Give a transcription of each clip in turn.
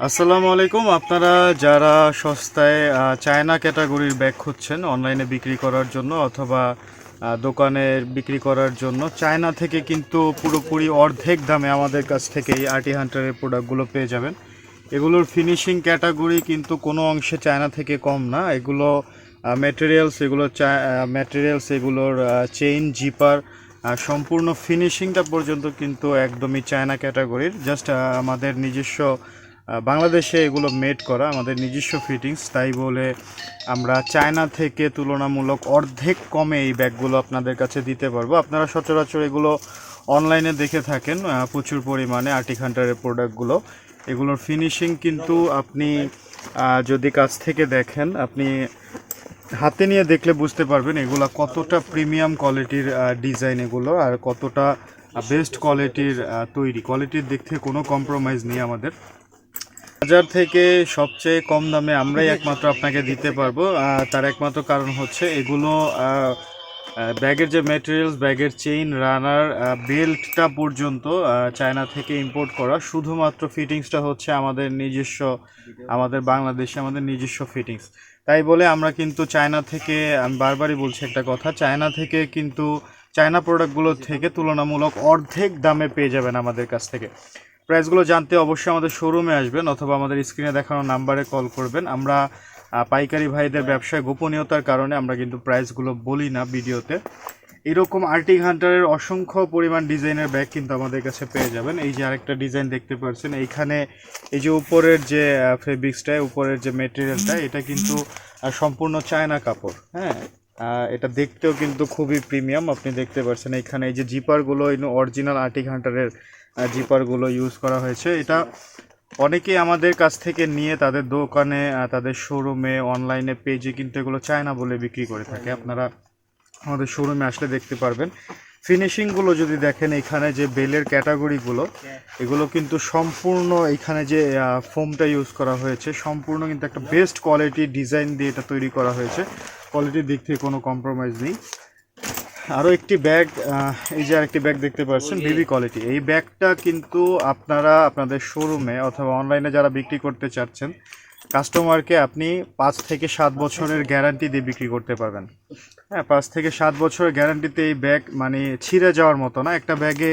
আসসালামু আলাইকুম। আপনারা যারা সস্তায় চায়না ক্যাটাগরির ব্যাগ খুঁজছেন অনলাইনে বিক্রি করার জন্য অথবা দোকানে বিক্রি করার জন্য, চায়না থেকে কিন্তু পুরোপুরি অর্ধেক দামে আমাদের কাছ থেকে এই আরটি হান্টারের প্রোডাক্টগুলো পেয়ে যাবেন। এগুলোর ফিনিশিং ক্যাটাগরি কিন্তু কোনো অংশে চায়না থেকে কম না। এগুলো ম্যাটেরিয়ালস এগুলোর চেইন জিপার সম্পূর্ণ ফিনিশিংটা পর্যন্ত কিন্তু একদমই চায়না ক্যাটাগরির। জাস্ট আমাদের নিজস্ব বাংলাদেশে এগুলো মেড করা, আমাদের নিজস্ব ফিটিংস, তাই বলে আমরা চায়না থেকে তুলনামূলক অর্ধেক কমে এই ব্যাগগুলো আপনাদের কাছে দিতে পারবো। আপনারা সচরাচর এগুলো অনলাইনে দেখে থাকেন প্রচুর পরিমাণে আরটি হান্টারের প্রোডাক্টগুলো। এগুলোর ফিনিশিং কিন্তু আপনি যদি কাছ থেকে দেখেন, আপনি হাতে নিয়ে দেখলে বুঝতে পারবেন এগুলো কতটা প্রিমিয়াম কোয়ালিটির ডিজাইন এগুলো, আর কতটা বেস্ট কোয়ালিটির তৈরি। কোয়ালিটির দিক থেকে কোনো কম্প্রোমাইজ নেই আমাদের। বাজার থেকে সবচেয়ে কম দামে আমরাই একমাত্র আপনাকে দিতে পারবো। তার একমাত্র কারণ হচ্ছে এগুলো ব্যাগের যে ম্যাটেরিয়ালস, ব্যাগের চেইন, রানার, বেল্টটা পর্যন্ত চায়না থেকে ইম্পোর্ট করা। শুধুমাত্র ফিটিংসটা হচ্ছে আমাদের নিজস্ব, আমাদের বাংলাদেশে আমাদের নিজস্ব ফিটিংস। তাই বলে আমরা কিন্তু চায়না থেকে, আমি বারবারই বলছি একটা কথা, চায়না থেকে কিন্তু চায়না প্রোডাক্টগুলোর থেকে তুলনামূলক অর্ধেক দামে পেয়ে যাবেন আমাদের কাছ থেকে। প্রাইসগুলো জানতে অবশ্যই আমাদের শোরুমে আসবেন অথবা আমাদের স্ক্রিনে দেখানো নাম্বারে কল করবেন। আমরা পাইকারি ভাইদের ব্যবসায় গোপনীয়তার কারণে আমরা কিন্তু প্রাইসগুলো বলি না ভিডিওতে। এরকম আরটি হান্টারের অসংখ্য পরিমাণ ডিজাইনের ব্যাগ কিন্তু আমাদের কাছে পেয়ে যাবেন। এই যে আরেকটা ডিজাইন দেখতে পাচ্ছেন এইখানে, এই যে উপরের যে ফেব্রিক্সটা, উপরের যে মেটেরিয়ালটা, এটা কিন্তু সম্পূর্ণ চায়না কাপড়। হ্যাঁ, এটা দেখতেও কিন্তু খুবই প্রিমিয়াম। আপনি দেখতে পাচ্ছেন এখানে এই যে জিপারগুলো অরিজিনাল আরটি হান্টারের জিপারগুলো ইউজ করা হয়েছে। এটা অনেকেই আমাদের কাছ থেকে নিয়ে তাদের দোকানে, তাদের শোরুমে, অনলাইনে পেজে কিন্তু এগুলো চায়না বলে বিক্রি করে থাকে। আপনারা আমাদের শোরুমে আসলে দেখতে পারবেন। ফিনিশিংগুলো যদি দেখেন, এখানে যে বেলের ক্যাটাগরিগুলো, এগুলো কিন্তু সম্পূর্ণ, এখানে যে ফোমটা ইউজ করা হয়েছে সম্পূর্ণ কিন্তু একটা বেস্ট কোয়ালিটির ডিজাইন দিয়ে এটা তৈরি করা হয়েছে। কোয়ালিটির দিক থেকে কোনো কম্প্রোমাইজ নেই। আরও একটি ব্যাগ, এই যে আরেকটি ব্যাগ দেখতে পাচ্ছেন, বেবি কোয়ালিটি। এই ব্যাগটা কিন্তু আপনারা আপনাদের শোরুমে অথবা অনলাইনে যারা বিক্রি করতে চাচ্ছেন, কাস্টমারকে আপনি 5 থেকে 7 বছরের গ্যারান্টি দিয়ে বিক্রি করতে পারবেন। হ্যাঁ, 5 থেকে 7 বছরের গ্যারান্টিতে এই ব্যাগ মানে ছিঁড়ে যাওয়ার মতো না। একটা ব্যাগে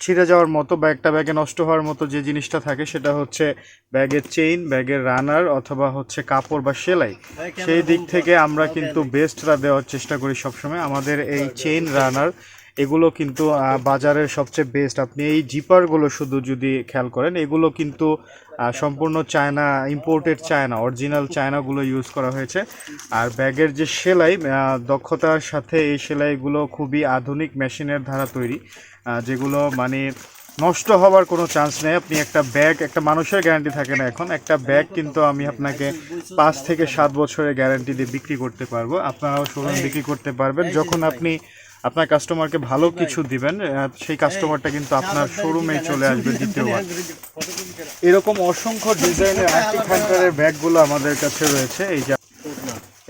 ছিঁড়ে যাওয়ার মতো বা একটা ব্যাগে নষ্ট হওয়ার মতো যে জিনিসটা থাকে সেটা হচ্ছে ব্যাগের চেইন, ব্যাগের রানার অথবা হচ্ছে কাপড় বা সেলাই। সেই দিক থেকে আমরা কিন্তু বেস্টটা দেওয়ার চেষ্টা করি সবসময়। আমাদের এই চেইন, রানার এগুলো কিন্তু বাজারের সবচেয়ে বেস্ট। আপনি এই জিপারগুলো শুধু যদি খেয়াল করেন, এগুলো কিন্তু সম্পূর্ণ চায়না, ইম্পোর্টেড চায়না, অরিজিনাল চায়নাগুলো ইউজ করা হয়েছে। আর ব্যাগের যে সেলাই, দক্ষতার সাথে এই সেলাইগুলো খুবই আধুনিক মেশিনের দ্বারা তৈরি, যেগুলো মানে নষ্ট হওয়ার কোনো চান্স নেই। আপনি একটা ব্যাগ, একটা মানুষের গ্যারান্টি থাকে না এখন, একটা ব্যাগ কিন্তু আমি আপনাকে 5 থেকে 7 বছরের গ্যারান্টি দিয়ে বিক্রি করতে পারবো। আপনারাও শোরুমে বিক্রি করতে পারবেন। যখন আপনি আপনার কাস্টমারকে ভালো কিছু দিবেন, সেই কাস্টমারটা কিন্তু আপনার শোরুমেই চলে আসবে দ্বিতীয়বার। এরকম অসংখ্য ডিজাইনের আরটি হান্টারের ব্যাগগুলো আমাদের কাছে রয়েছে। এই যে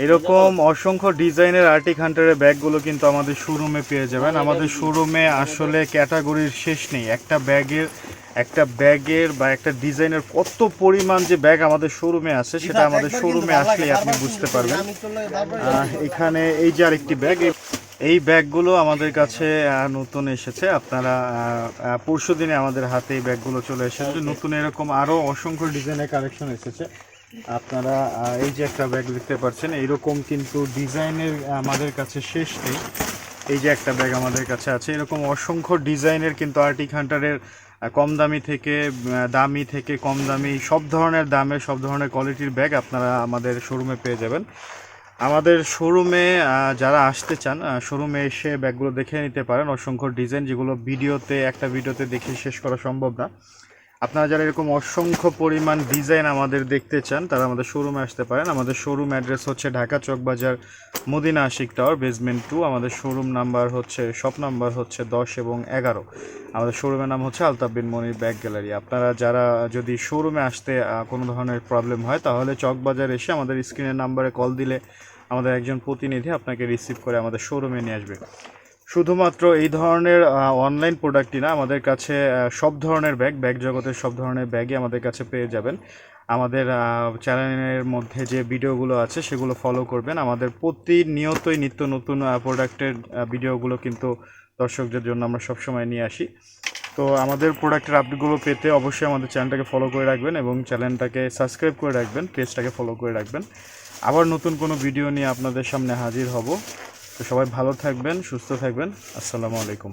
এরকম অসংখ্য ডিজাইনের আরটি হান্টারের ব্যাগগুলো কিন্তু আমাদের শোরুমে পেয়ে যাবেন। আমাদের শোরুমে আসলে ক্যাটাগরির শেষ নেই। একটা ব্যাগের বা একটা ডিজাইনের কত পরিমাণ যে ব্যাগ আমাদের শোরুমে আছে, সেটা আমাদের শোরুমে আসলেই আপনি বুঝতে পারবেন। এখানে এই যে আরেকটি ব্যাগ, এই ব্যাগগুলো আমাদের কাছে নতুন এসেছে। আপনারা পরশু দিনে আমাদের হাতে এই ব্যাগগুলো চলে এসেছে। নতুন এরকম আরও অসংখ্য ডিজাইনের কালেকশন এসেছে। আপনারা এই যে একটা ব্যাগ দেখতে পাচ্ছেন, এইরকম কিন্তু ডিজাইনের আমাদের কাছে শেষ নেই। এই যে একটা ব্যাগ আমাদের কাছে আছে, এরকম অসংখ্য ডিজাইনের কিন্তু আরটি হান্টারের কম দামি থেকে দামি থেকে কম দামি সব ধরনের দামে, সব ধরনের কোয়ালিটির ব্যাগ আপনারা আমাদের শোরুমে পেয়ে যাবেন। আমাদের শোরুমে যারা আসতে চান, শোরুমে এসে ব্যাগগুলো দেখে নিতে পারেন। অসংখ্য ডিজাইন, যেগুলো একটা ভিডিওতে দেখে শেষ করা সম্ভব না। আপনারা যারা এরকম অসংখ্য পরিমাণ ডিজাইন আমাদের দেখতে চান, তারা আমাদের শোরুমে আসতে পারেন। আমাদের শোরুম অ্যাড্রেস হচ্ছে ঢাকা চকবাজার, মদিনা আশিক টাওয়ার, বেসমেন্ট 2। আমাদের শোরুম নাম্বার হচ্ছে, শপ নাম্বার হচ্ছে 10 এবং 11। আমাদের শোরুমের নাম হচ্ছে আলতাফ বিন মনির ব্যাগ গ্যালারি। আপনারা যারা যদি শোরুমে আসতে কোনো ধরনের প্রবলেম হয়, তাহলে চকবাজার এসে আমাদের স্ক্রিনের নাম্বারে কল দিলে আমাদের একজন প্রতিনিধি আপনাকে রিসিভ করে আমাদের শোরুমে নিয়ে আসবে। শুধুমাত্র এই ধরনের অনলাইন প্রোডাক্টই না, আমাদের কাছে সব ধরনের ব্যাগ জগতের সব ধরনের ব্যাগই আমাদের কাছে পেয়ে যাবেন। আমাদের চ্যানেলের মধ্যে যে ভিডিওগুলো আছে সেগুলো ফলো করবেন। আমাদের প্রতিনিয়তই নিত্য নতুন প্রোডাক্টের ভিডিওগুলো কিন্তু দর্শকদের জন্য আমরা সবসময় নিয়ে আসি। তো আমাদের প্রোডাক্টের আপডেটগুলো পেতে অবশ্যই আমাদের চ্যানেলটাকে ফলো করে রাখবেন এবং চ্যানেলটাকে সাবস্ক্রাইব করে রাখবেন, পেজটাকে ফলো করে রাখবেন। আবার নতুন কোনো ভিডিও নিয়ে আপনাদের সামনে হাজির হব। তো সবাই ভালো থাকবেন, সুস্থ থাকবেন। আসসালামু আলাইকুম।